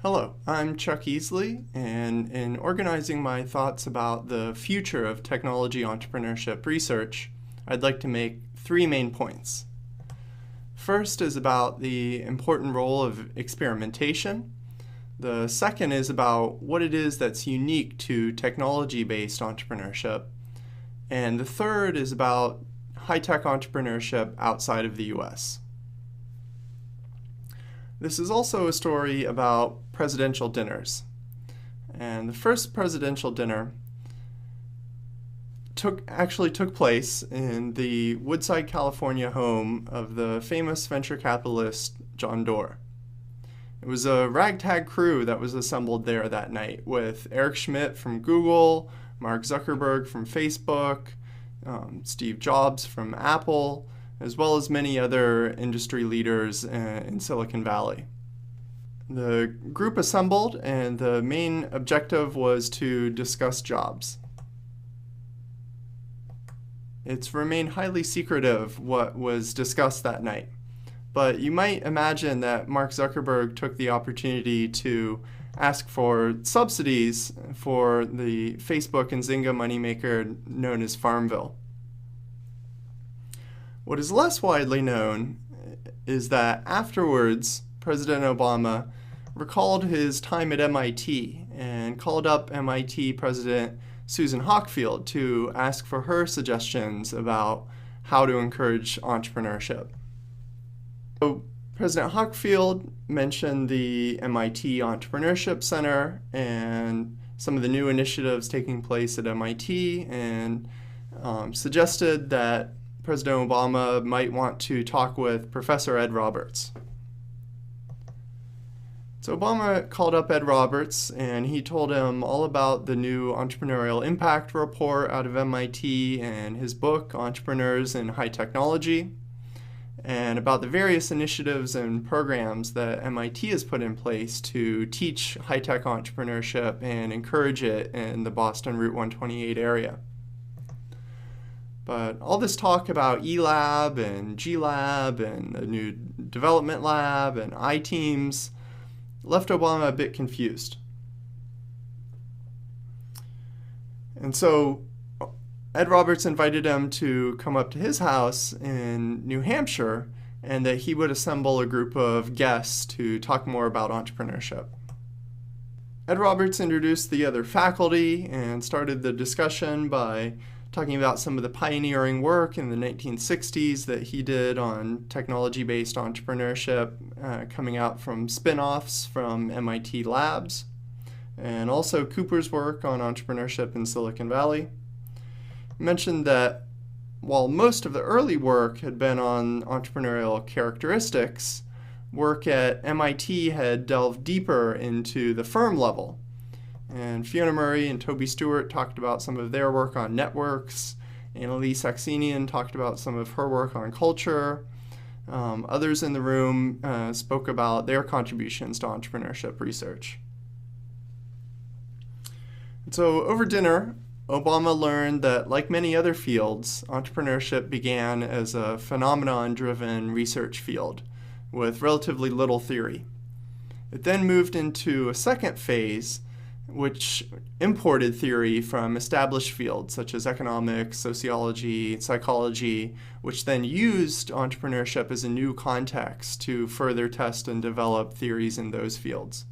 Hello, I'm Chuck Easley, and in organizing my thoughts about the future of technology entrepreneurship research, I'd like to make three main points. First is about the important role of experimentation. The second is about what it is that's unique to technology-based entrepreneurship. And the third is about high-tech entrepreneurship outside of the US. This is also a story about presidential dinners. And the first presidential dinner actually took place in the Woodside, California home of the famous venture capitalist John Doerr. It was a ragtag crew that was assembled there that night, with Eric Schmidt from Google, Mark Zuckerberg from Facebook, Steve Jobs from Apple, as well as many other industry leaders in Silicon Valley. The group assembled, and the main objective was to discuss jobs. It's remained highly secretive what was discussed that night, but you might imagine that Mark Zuckerberg took the opportunity to ask for subsidies for the Facebook and Zynga moneymaker known as Farmville. What is less widely known is that afterwards, President Obama recalled his time at MIT and called up MIT President Susan Hockfield to ask for her suggestions about how to encourage entrepreneurship. So President Hockfield mentioned the MIT Entrepreneurship Center and some of the new initiatives taking place at MIT, and suggested that President Obama might want to talk with Professor Ed Roberts. So Obama called up Ed Roberts, and he told him all about the new Entrepreneurial Impact Report out of MIT and his book, Entrepreneurs in High Technology, and about the various initiatives and programs that MIT has put in place to teach high-tech entrepreneurship and encourage it in the Boston Route 128 area. But all this talk about E-Lab and G-Lab and the new development lab and I-Teams left Obama a bit confused. And so Ed Roberts invited him to come up to his house in New Hampshire, and that he would assemble a group of guests to talk more about entrepreneurship. Ed Roberts introduced the other faculty and started the discussion by talking about some of the pioneering work in the 1960s that he did on technology-based entrepreneurship, coming out from spin-offs from MIT labs, and also Cooper's work on entrepreneurship in Silicon Valley. He mentioned that while most of the early work had been on entrepreneurial characteristics, work at MIT had delved deeper into the firm level. And Fiona Murray and Toby Stewart talked about some of their work on networks. Annalise Saxenian talked about some of her work on culture. Others in the room spoke about their contributions to entrepreneurship research. And so over dinner, Obama learned that, like many other fields, entrepreneurship began as a phenomenon-driven research field with relatively little theory. It then moved into a second phase, which imported theory from established fields such as economics, sociology, psychology, which then used entrepreneurship as a new context to further test and develop theories in those fields.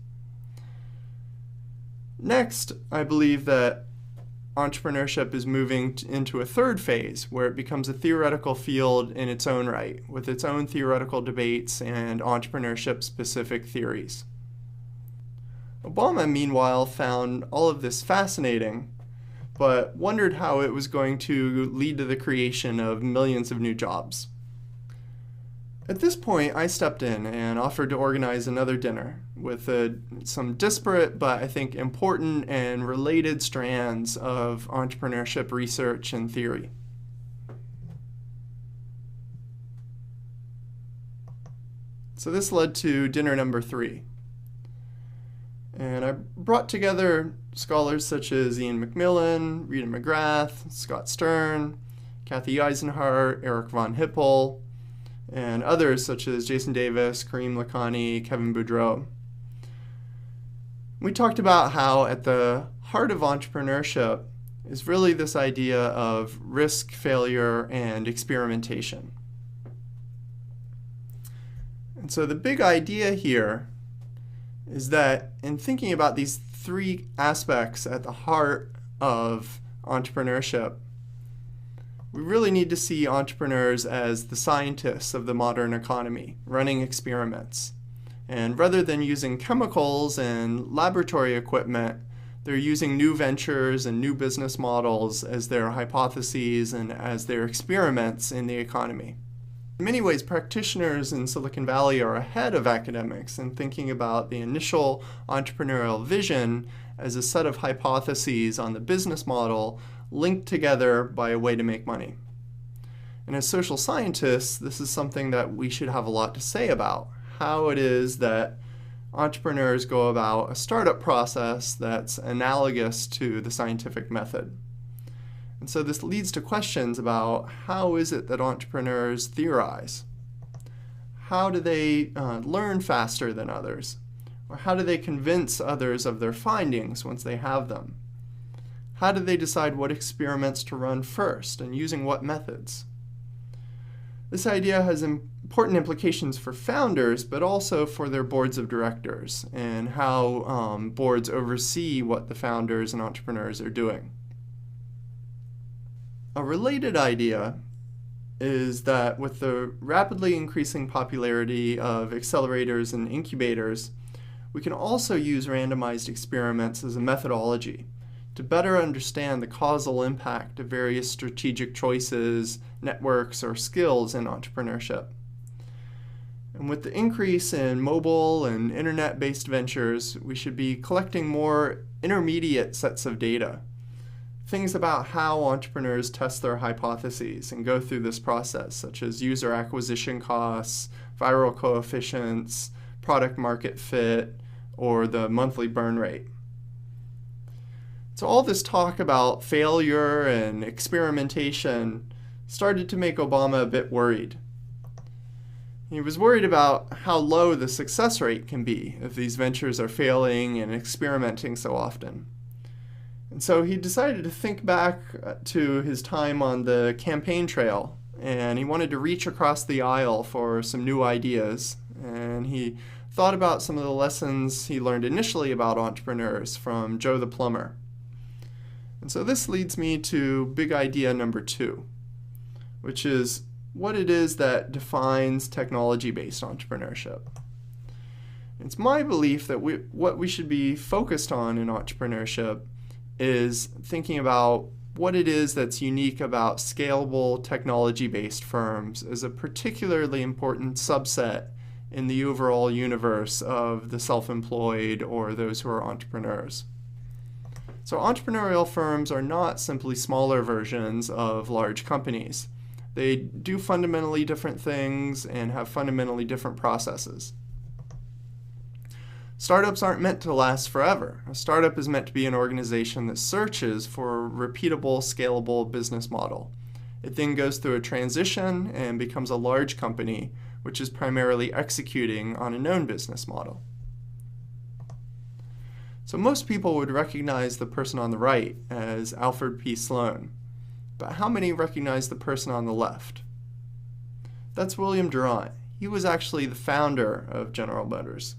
Next, I believe that entrepreneurship is moving into a third phase, where it becomes a theoretical field in its own right, with its own theoretical debates and entrepreneurship-specific theories. Obama, meanwhile, found all of this fascinating, but wondered how it was going to lead to the creation of millions of new jobs. At this point, I stepped in and offered to organize another dinner with some disparate but I think important and related strands of entrepreneurship research and theory. So this led to dinner number 3. And I brought together scholars such as Ian McMillan, Rita McGrath, Scott Stern, Kathy Eisenhart, Eric von Hippel, and others such as Jason Davis, Kareem Lakhani, Kevin Boudreau. We talked about how at the heart of entrepreneurship is really this idea of risk, failure, and experimentation. And so the big idea here is that in thinking about these three aspects at the heart of entrepreneurship, we really need to see entrepreneurs as the scientists of the modern economy, running experiments. And rather than using chemicals and laboratory equipment, they're using new ventures and new business models as their hypotheses and as their experiments in the economy. In many ways, practitioners in Silicon Valley are ahead of academics in thinking about the initial entrepreneurial vision as a set of hypotheses on the business model linked together by a way to make money. And as social scientists, this is something that we should have a lot to say about, how it is that entrepreneurs go about a startup process that's analogous to the scientific method. And so this leads to questions about how is it that entrepreneurs theorize? How do they learn faster than others? Or how do they convince others of their findings once they have them? How do they decide what experiments to run first and using what methods? This idea has important implications for founders, but also for their boards of directors and how boards oversee what the founders and entrepreneurs are doing. A related idea is that with the rapidly increasing popularity of accelerators and incubators, we can also use randomized experiments as a methodology to better understand the causal impact of various strategic choices, networks, or skills in entrepreneurship. And with the increase in mobile and internet-based ventures, we should be collecting more intermediate sets of data. Things about how entrepreneurs test their hypotheses and go through this process, such as user acquisition costs, viral coefficients, product market fit, or the monthly burn rate. So all this talk about failure and experimentation started to make Obama a bit worried. He was worried about how low the success rate can be if these ventures are failing and experimenting so often. And so he decided to think back to his time on the campaign trail, and he wanted to reach across the aisle for some new ideas. And he thought about some of the lessons he learned initially about entrepreneurs from Joe the Plumber. And so this leads me to big idea number 2, which is what it is that defines technology-based entrepreneurship. It's my belief that what we should be focused on in entrepreneurship is thinking about what it is that's unique about scalable technology-based firms as a particularly important subset in the overall universe of the self-employed or those who are entrepreneurs. So entrepreneurial firms are not simply smaller versions of large companies. They do fundamentally different things and have fundamentally different processes. Startups aren't meant to last forever. A startup is meant to be an organization that searches for a repeatable, scalable business model. It then goes through a transition and becomes a large company, which is primarily executing on a known business model. So most people would recognize the person on the right as Alfred P. Sloan, but how many recognize the person on the left? That's William Durant. He was actually the founder of General Motors.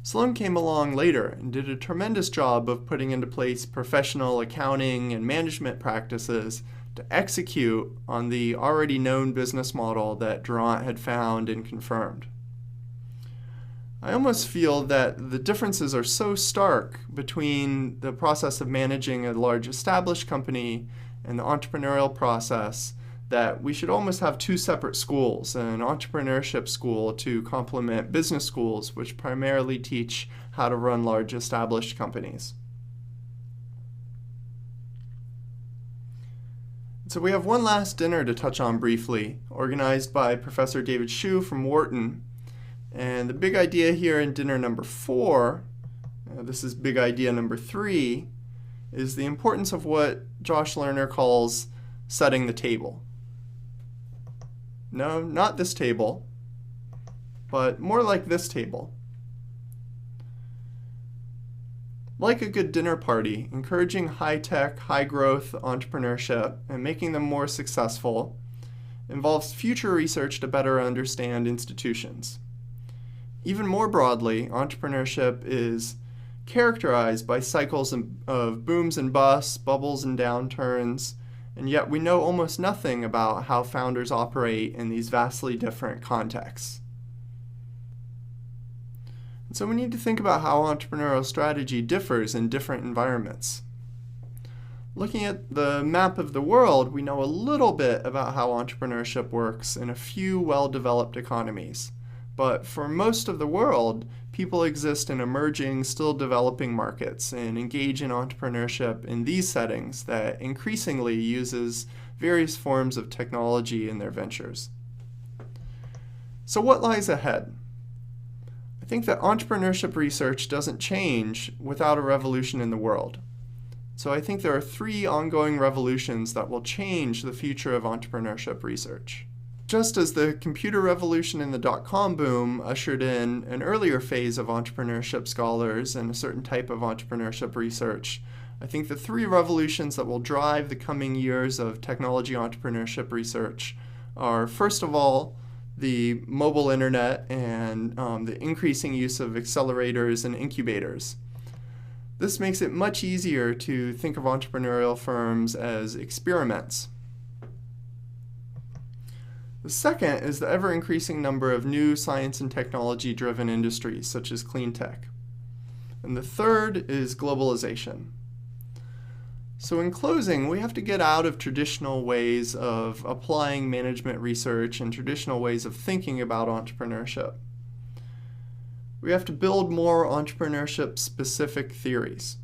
Sloan came along later and did a tremendous job of putting into place professional accounting and management practices to execute on the already known business model that Durant had found and confirmed. I almost feel that the differences are so stark between the process of managing a large established company and the entrepreneurial process that we should almost have two separate schools, an entrepreneurship school to complement business schools, which primarily teach how to run large established companies. So we have one last dinner to touch on briefly, organized by Professor David Hsu from Wharton. And the big idea here in dinner number 4, this is big idea number 3, is the importance of what Josh Lerner calls setting the table. No, not this table, but more like this table. Like a good dinner party, encouraging high-tech, high-growth entrepreneurship and making them more successful involves future research to better understand institutions. Even more broadly, entrepreneurship is characterized by cycles of booms and busts, bubbles and downturns, and yet we know almost nothing about how founders operate in these vastly different contexts. And so we need to think about how entrepreneurial strategy differs in different environments. Looking at the map of the world, we know a little bit about how entrepreneurship works in a few well-developed economies. But for most of the world, people exist in emerging, still developing markets and engage in entrepreneurship in these settings that increasingly uses various forms of technology in their ventures. So what lies ahead? I think that entrepreneurship research doesn't change without a revolution in the world. So I think there are 3 ongoing revolutions that will change the future of entrepreneurship research. Just as the computer revolution and the dot-com boom ushered in an earlier phase of entrepreneurship scholars and a certain type of entrepreneurship research, I think the 3 revolutions that will drive the coming years of technology entrepreneurship research are, first of all, the mobile internet and the increasing use of accelerators and incubators. This makes it much easier to think of entrepreneurial firms as experiments. The second is the ever-increasing number of new science and technology-driven industries, such as clean tech. And the third is globalization. So in closing, we have to get out of traditional ways of applying management research and traditional ways of thinking about entrepreneurship. We have to build more entrepreneurship-specific theories.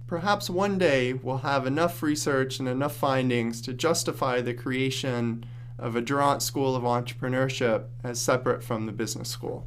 Perhaps one day we'll have enough research and enough findings to justify the creation of a Durant School of Entrepreneurship as separate from the business school.